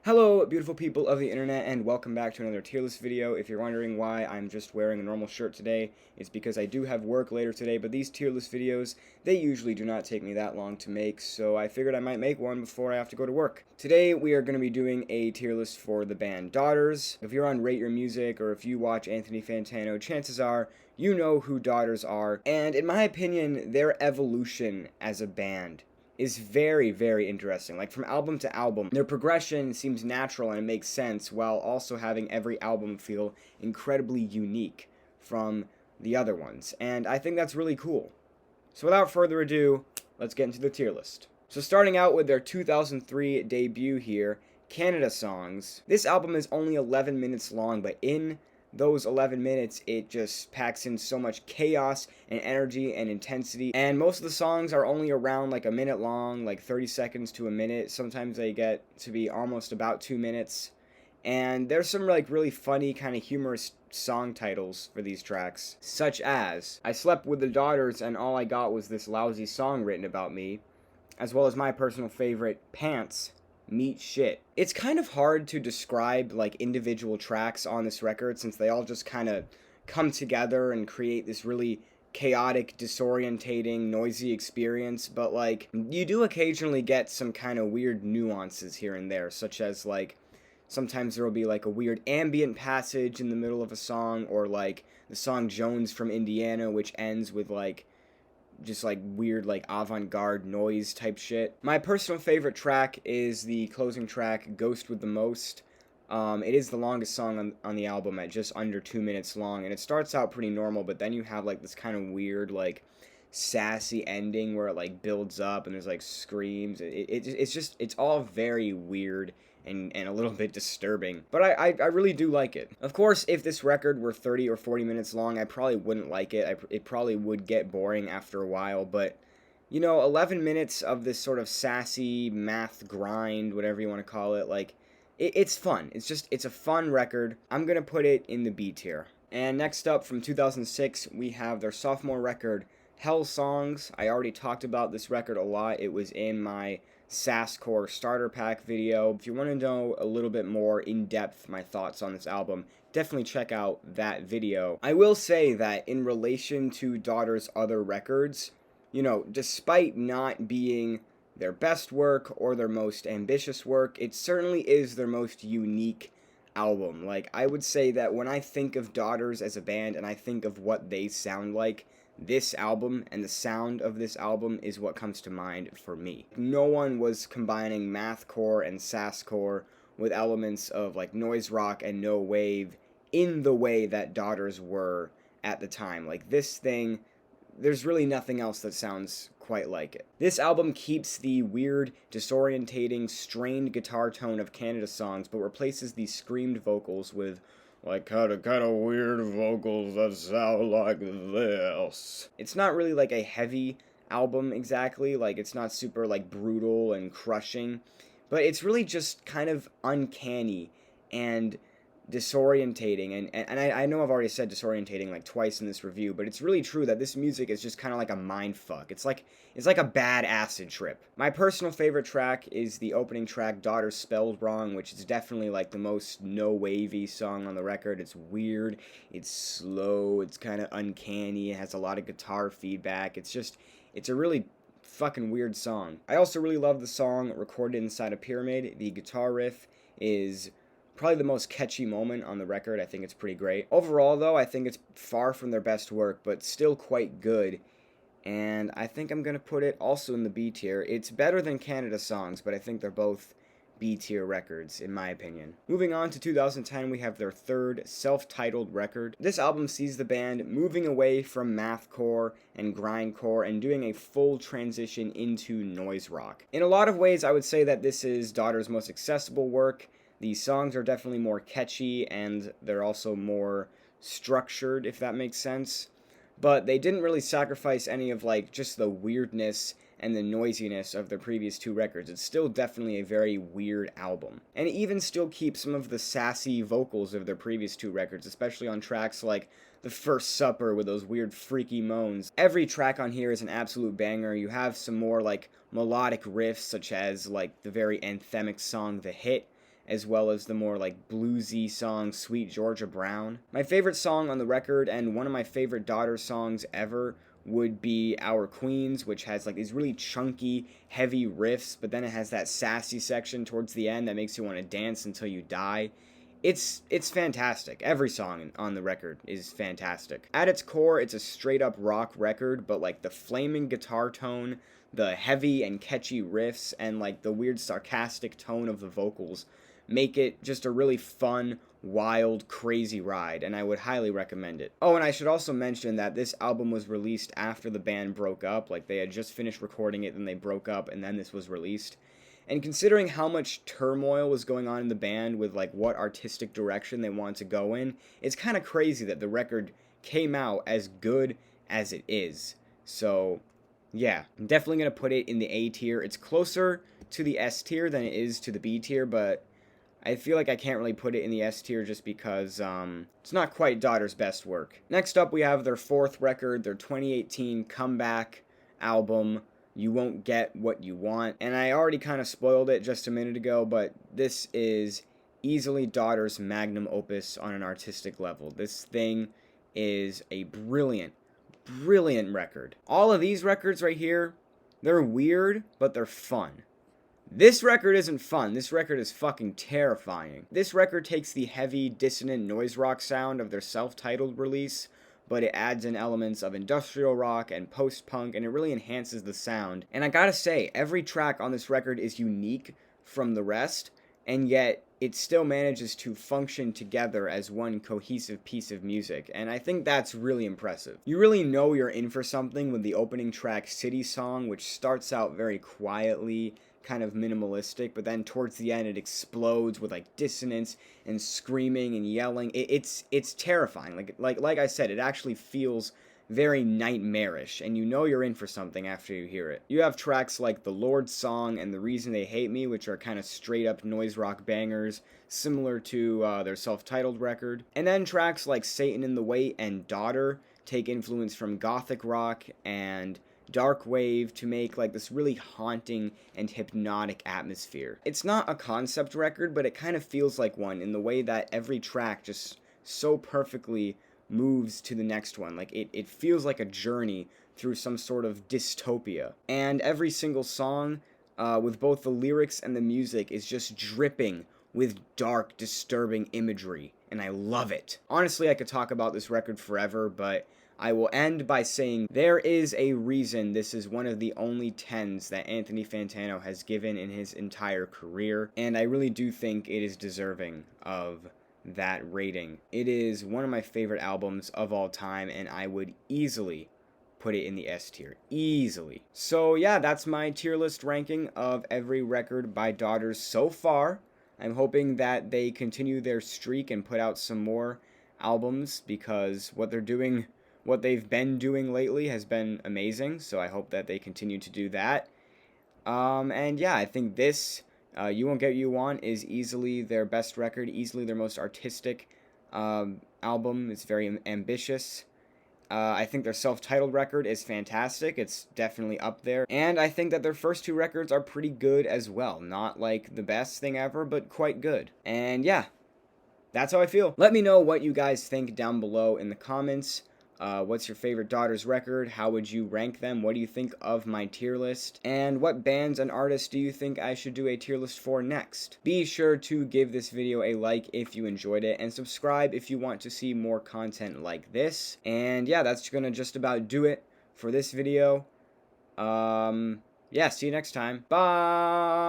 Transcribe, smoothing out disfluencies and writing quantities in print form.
Hello, beautiful people of the internet, and welcome back to another tier list video. If you're wondering why I'm just wearing a normal shirt today, it's because I do have work later today, but these tier list videos, they usually do not take me that long to make, so I figured I might make one before I have to go to work. Today, we are going to be doing a tier list for the band Daughters. If you're on Rate Your Music, or if you watch Anthony Fantano, chances are you know who Daughters are, and in my opinion, their evolution as a band is very, very interesting. Like, from album to album, their progression seems natural and it makes sense, while also having every album feel incredibly unique from the other ones. And I think that's really cool. So without further ado, let's get into the tier list. So starting out with their 2003 debut here, Canada Songs. This album is only 11 minutes long, but in those 11 minutes, it just packs in so much chaos and energy and intensity. And most of the songs are only around like a minute long, like 30 seconds to a minute. Sometimes they get to be almost about 2 minutes. And there's some like really funny, kind of humorous song titles for these tracks, such as I Slept with the Daughters and All I Got Was This Lousy Song Written About Me, as well as my personal favorite, Pants, Meat Shit. It's kind of hard to describe like individual tracks on this record since they all just kind of come together and create this really chaotic, disorientating, noisy experience, but like you do occasionally get some kind of weird nuances here and there, such as like sometimes there will be like a weird ambient passage in the middle of a song, or like the song Jones from Indiana, which ends with like just like weird like avant-garde noise type shit. My personal favorite track is the closing track, Ghost with the Most. It is the longest song on the album at just under 2 minutes long, and it starts out pretty normal, but then you have like this kind of weird like sassy ending where it like builds up and there's like screams. It's all very weird and a little bit disturbing. But I really do like it. Of course, if this record were 30 or 40 minutes long, I probably wouldn't like it. It probably would get boring after a while, but you know, 11 minutes of this sort of sassy math grind, whatever you want to call it, like, it's fun. It's a fun record. I'm going to put it in the B tier. And next up, from 2006, we have their sophomore record, Hell Songs. I already talked about this record a lot. It was in my Sasscore starter pack video. If you want to know a little bit more in depth my thoughts on this album, definitely check out that video. I will say that in relation to Daughter's other records, you know, despite not being their best work or their most ambitious work, it certainly is their most unique album. Like, I would say that when I think of Daughters as a band and I think of what they sound like, this album and the sound of this album is what comes to mind for me. No one was combining mathcore and sasscore with elements of like noise rock and no wave in the way that Daughters were at the time. Like, this thing, there's really nothing else that sounds quite like it. This album keeps the weird, disorientating, strained guitar tone of Canada Songs, but replaces the screamed vocals with like kind of weird vocals that sound like this. It's not really like a heavy album exactly, like it's not super like brutal and crushing, but it's really just kind of uncanny and disorientating, and I know I've already said disorientating like twice in this review, but it's really true that this music is just kind of like a mind fuck. It's like a bad acid trip. My personal favorite track is the opening track, Daughter Spelled Wrong, which is definitely like the most no wavy song on the record. It's weird, it's slow, it's kind of uncanny, it has a lot of guitar feedback. It's a really fucking weird song. I also really love the song Recorded Inside a Pyramid. The guitar riff is probably the most catchy moment on the record. I think it's pretty great. Overall, though, I think it's far from their best work, but still quite good. And I think I'm going to put it also in the B tier. It's better than Canada Songs, but I think they're both B tier records, in my opinion. Moving on to 2010, we have their third self-titled record. This album sees the band moving away from mathcore and grindcore and doing a full transition into noise rock. In a lot of ways, I would say that this is Daughter's most accessible work. The songs are definitely more catchy, and they're also more structured, if that makes sense. But they didn't really sacrifice any of, like, just the weirdness and the noisiness of their previous two records. It's still definitely a very weird album. And it even still keeps some of the sassy vocals of their previous two records, especially on tracks like The First Supper with those weird freaky moans. Every track on here is an absolute banger. You have some more, like, melodic riffs, such as, like, the very anthemic song The Hit, as well as the more like bluesy song Sweet Georgia Brown. My favorite song on the record, and one of my favorite Daughters songs ever, would be Our Queens, which has like these really chunky, heavy riffs, but then it has that sassy section towards the end that makes you want to dance until you die. It's fantastic. Every song on the record is fantastic. At its core, it's a straight up rock record, but like the flaming guitar tone, the heavy and catchy riffs, and like the weird sarcastic tone of the vocals make it just a really fun, wild, crazy ride, and I would highly recommend it. Oh, and I should also mention that this album was released after the band broke up. Like, they had just finished recording it, then they broke up, and then this was released. And considering how much turmoil was going on in the band with like what artistic direction they wanted to go in, it's kind of crazy that the record came out as good as it is. So, yeah, I'm definitely going to put it in the A tier. It's closer to the S tier than it is to the B tier, but I feel like I can't really put it in the S tier just because it's not quite Daughters' best work. Next up, we have their fourth record, their 2018 comeback album, You Won't Get What You Want. And I already kind of spoiled it just a minute ago, but this is easily Daughters' magnum opus on an artistic level. This thing is a brilliant, brilliant record. All of these records right here, they're weird, but they're fun. This record isn't fun. This record is fucking terrifying. This record takes the heavy, dissonant noise rock sound of their self-titled release, but it adds in elements of industrial rock and post-punk, and it really enhances the sound. And I gotta say, every track on this record is unique from the rest, and yet it still manages to function together as one cohesive piece of music, and I think that's really impressive. You really know you're in for something with the opening track, City Song, which starts out very quietly, kind of minimalistic, but then towards the end it explodes with like dissonance and screaming and yelling. It's terrifying. Like I said, it actually feels very nightmarish, and you know you're in for something after you hear it. You have tracks like The Lord's Song and The Reason They Hate Me, which are kind of straight up noise rock bangers, similar to their self-titled record. And then tracks like Satan in the Wait and Daughter take influence from gothic rock and dark wave to make like this really haunting and hypnotic atmosphere. It's not a concept record, but it kind of feels like one in the way that every track just so perfectly moves to the next one. Like it feels like a journey through some sort of dystopia. And every single song, with both the lyrics and the music, is just dripping with dark, disturbing imagery, and I love it. Honestly, I could talk about this record forever, but I will end by saying there is a reason this is one of the only 10s that Anthony Fantano has given in his entire career, and I really do think it is deserving of that rating. It is one of my favorite albums of all time, and I would easily put it in the S tier. Easily. So yeah, that's my tier list ranking of every record by Daughters so far. I'm hoping that they continue their streak and put out some more albums, because what they've been doing lately has been amazing, so I hope that they continue to do that. And yeah, I think this, You Won't Get What You Want, is easily their best record, easily their most artistic album. It's very ambitious. I think their self-titled record is fantastic. It's definitely up there. And I think that their first two records are pretty good as well. Not like the best thing ever, but quite good. And yeah, that's how I feel. Let me know what you guys think down below in the comments. What's your favorite Daughters record? How would you rank them? What do you think of my tier list? And what bands and artists do you think I should do a tier list for next? Be sure to give this video a like if you enjoyed it, and subscribe if you want to see more content like this. And yeah, that's gonna just about do it for this video. Yeah, see you next time. Bye!